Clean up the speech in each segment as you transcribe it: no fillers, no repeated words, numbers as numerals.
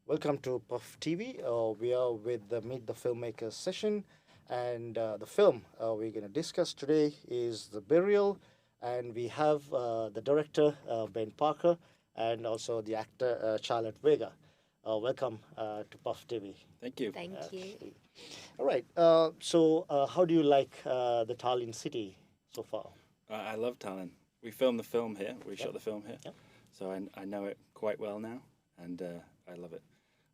Welcome to Puff TV. We are with the Meet the Filmmakers session, and the film we're going to discuss today is The Burial, and we have the director Ben Parker and also the actor Charlotte Vega. Welcome to Puff TV. Thank you. Thank you. All right. How do you like the Tallinn city so far? I love Tallinn. We filmed the film here. We shot the film here. Yep. So I know it quite well now, and I love it.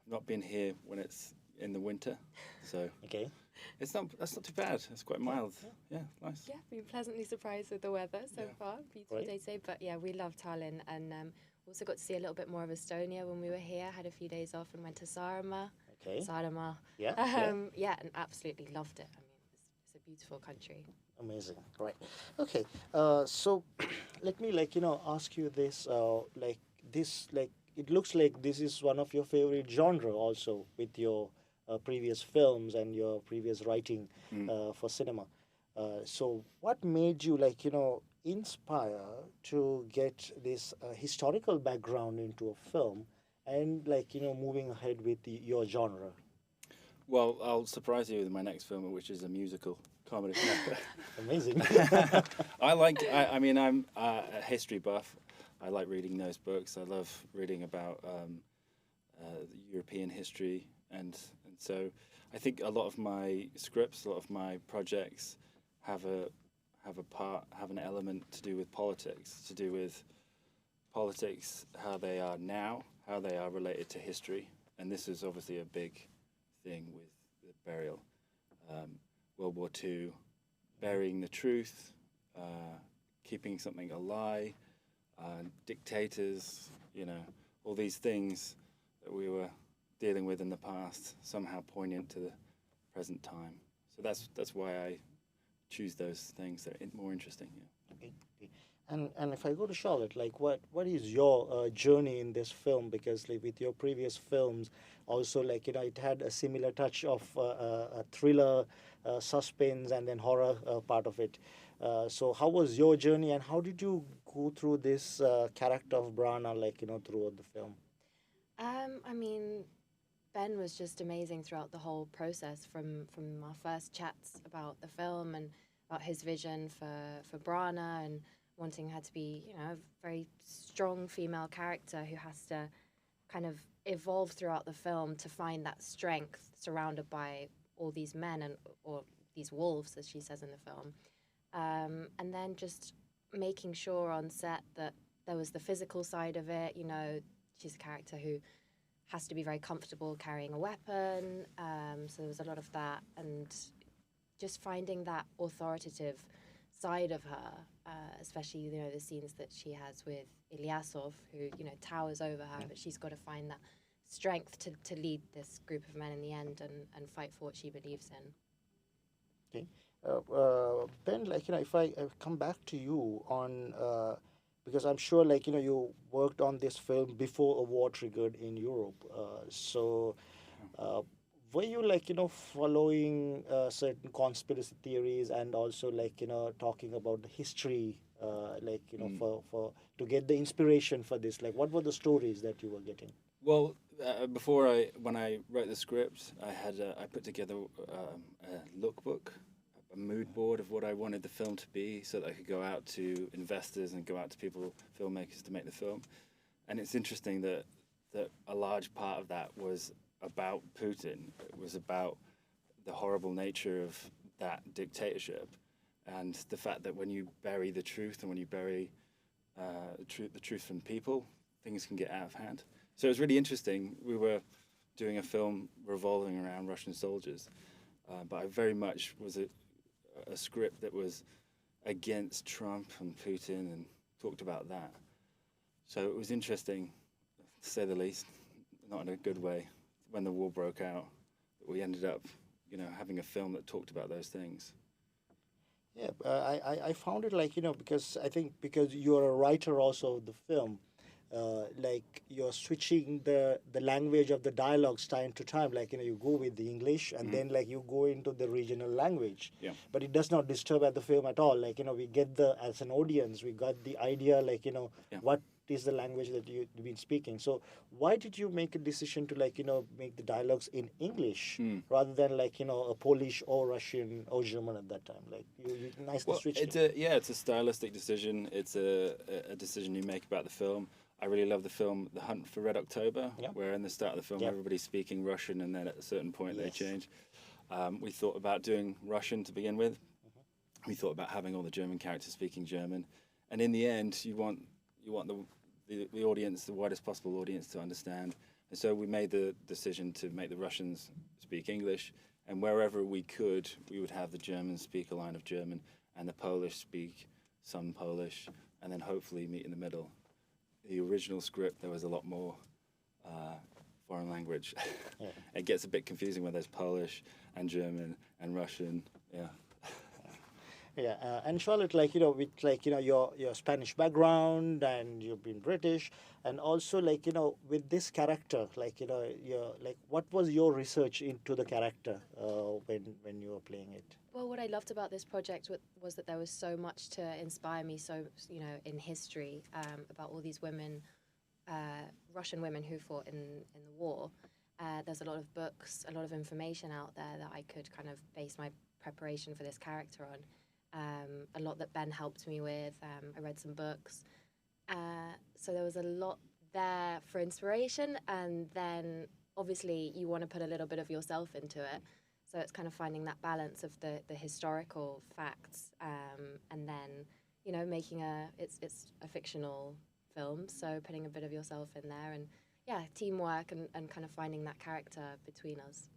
I've not been here when it's in the winter, so Okay. that's not too bad. It's quite mild. Yeah, nice. Yeah, been pleasantly surprised with the weather so Yeah. far. Beautiful Right. day today. But yeah, we love Tallinn and also got to see a little bit more of Estonia when we were here. Had a few days off and went to Saaremaa. Okay. Saaremaa. Yeah. Yeah, and absolutely loved it. I mean, it's a beautiful country. Amazing. Right. Okay. So let me ask you this. It looks like this is one of your favorite genre also with your previous films and your previous writing for cinema. So what made you inspire to get this historical background into a film and moving ahead with your genre? Well, I'll surprise you with my next film, which is a musical comedy. Amazing. I mean, I'm a history buff. I like reading those books. I love reading about European history, and so I think a lot of my scripts, a lot of my projects have an element to do with politics, how they are now, how they are related to history, and this is obviously a big thing with the burial, World War II, burying the truth, keeping something a lie. Dictators, all these things that we were dealing with in the past, somehow poignant to the present time. So that's why I choose those things that are more interesting. Yeah. Okay. And if I go to Charlotte, what is your journey in this film? Because with your previous films, also it had a similar touch of a thriller, suspense, and then horror part of it. So how was your journey, and how did you go through this character of Brana, throughout the film? I mean, Ben was just amazing throughout the whole process from our first chats about the film and about his vision for Brana and wanting her to be, a very strong female character who has to kind of evolve throughout the film to find that strength surrounded by all these men or these wolves, as she says in the film. And then just making sure on set that there was the physical side of it. She's a character who has to be very comfortable carrying a weapon. So there was a lot of that. And just finding that authoritative side of her, especially, the scenes that she has with Ilyasov, who, towers over her, but she's got to find that strength to lead this group of men in the end and fight for what she believes in. Okay. Ben, if I come back to you on, because I'm sure, you worked on this film before a war triggered in Europe. Were you, following certain conspiracy theories and also, talking about the history, for to get the inspiration for this? What were the stories that you were getting? Well, when I wrote the script, I put together a lookbook, a mood board of what I wanted the film to be, so that I could go out to investors and go out to filmmakers to make the film. And it's interesting that a large part of that was about Putin. It was about the horrible nature of that dictatorship, and the fact that when you bury the truth and when you bury the truth from people, things can get out of hand. So it was really interesting. We were doing a film revolving around Russian soldiers, but I very much was a script that was against Trump and Putin and talked about that. So it was interesting, to say the least, not in a good way, when the war broke out, we ended up, having a film that talked about those things. Yeah, I found it because you're a writer also of the film, you're switching the language of the dialogues time to time. You go with the English and then you go into the regional language. Yeah. But it does not disturb at the film at all. We get as an audience, we got the idea, Yeah. what is the language that you've been speaking. So why did you make a decision to like make the dialogues in English rather than like a Polish or Russian or German at that time? Like you nicely switched it. It's a stylistic decision. It's a decision you make about the film. I really love the film The Hunt for Red October, where in the start of the film everybody's speaking Russian, and then at a certain point they change. We thought about doing Russian to begin with. We thought about having all the German characters speaking German, and in the end, you want the audience, the widest possible audience, to understand. And so we made the decision to make the Russians speak English, and wherever we could, we would have the Germans speak a line of German, and the Polish speak some Polish, and then hopefully meet in the middle. The original script, there was a lot more foreign language. It gets a bit confusing when there's Polish and German and Russian. And Charlotte, with your Spanish background, and you've been British, and also with this character, what was your research into the character when you were playing it? Well, what I loved about this project was that there was so much to inspire me. So in history, about all these women, Russian women who fought in the war. There's a lot of books, a lot of information out there that I could kind of base my preparation for this character on. A lot that Ben helped me with. I read some books. So there was a lot there for inspiration, and then obviously you want to put a little bit of yourself into it. So it's kind of finding that balance of the historical facts, and then making it's a fictional film, so putting a bit of yourself in there, and teamwork and kind of finding that character between us.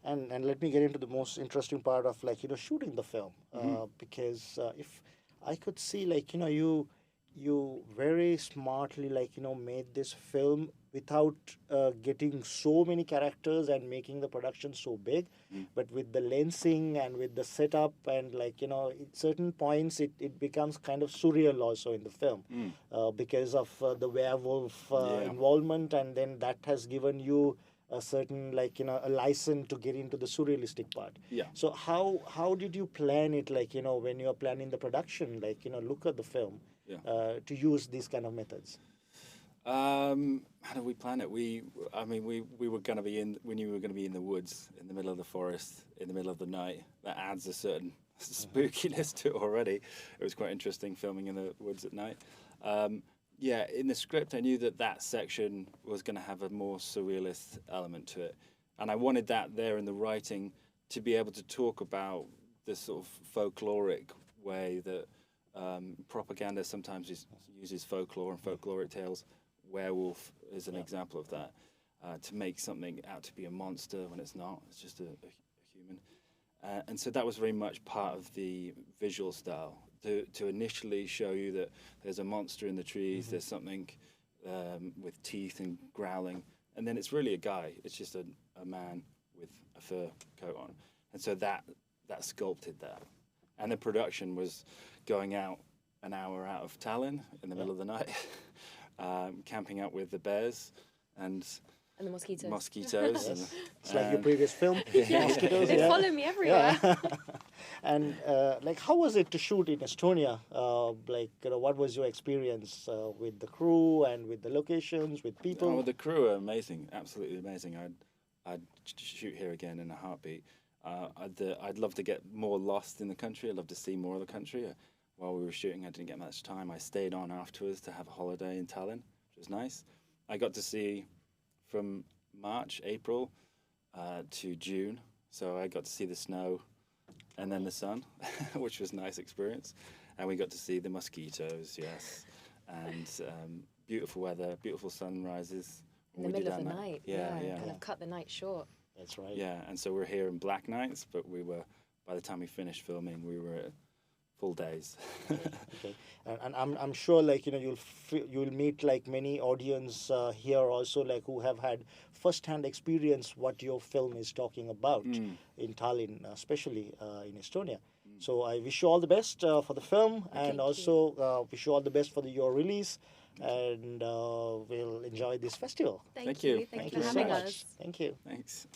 And let me get into the most interesting part of shooting the film, because if I could see you very smartly made this film without getting so many characters and making the production so big, but with the lensing and with the setup and at certain points it becomes kind of surreal also in the film, because of the werewolf involvement, and then that has given you a certain a license to get into the surrealistic part. So how did you plan it when you are planning the production, look at the film, to use these kind of methods? How did we plan it? We were going to be we knew we were going to be in the woods, in the middle of the forest, in the middle of the night. That adds a certain spookiness to it already. It was quite interesting filming in the woods at night. In the script, I knew that section was going to have a more surrealist element to it. And I wanted that there in the writing to be able to talk about this sort of folkloric way that propaganda sometimes uses folklore and folkloric tales. Werewolf is an example of that. To make something out to be a monster when it's not. It's just a human. And so that was very much part of the visual style. To initially show you that there's a monster in the trees, there's something with teeth and growling, and then it's really a guy. It's just a man with a fur coat on. And so that sculpted that. And the production was going out an hour out of Tallinn in the middle of the night, camping out with the bears and the mosquitoes. It's like your previous film. Mosquitoes, they follow me everywhere. And how was it to shoot in Estonia? What was your experience with the crew and with the locations, with people? Oh, the crew are amazing, absolutely amazing. I'd shoot here again in a heartbeat. I'd love to get more lost in the country. I'd love to see more of the country. While we were shooting, I didn't get much time. I stayed on afterwards to have a holiday in Tallinn, which was nice. I got to see from March, April to June. So I got to see the snow and then the sun, which was a nice experience. And we got to see the mosquitoes, and beautiful weather, beautiful sunrises. In the middle of the night, kind of cut the night short. That's right. Yeah, and so we're here in black nights, but by the time we finished filming, we were at full days. Okay. And I'm sure you'll meet many audience here also who have had first-hand experience what your film is talking about in Tallinn, especially in Estonia. So I wish you all the best for the film, and also wish you all the best for your release, and we'll enjoy this festival. Thank you. Thank you for having us. Thank you. Thanks.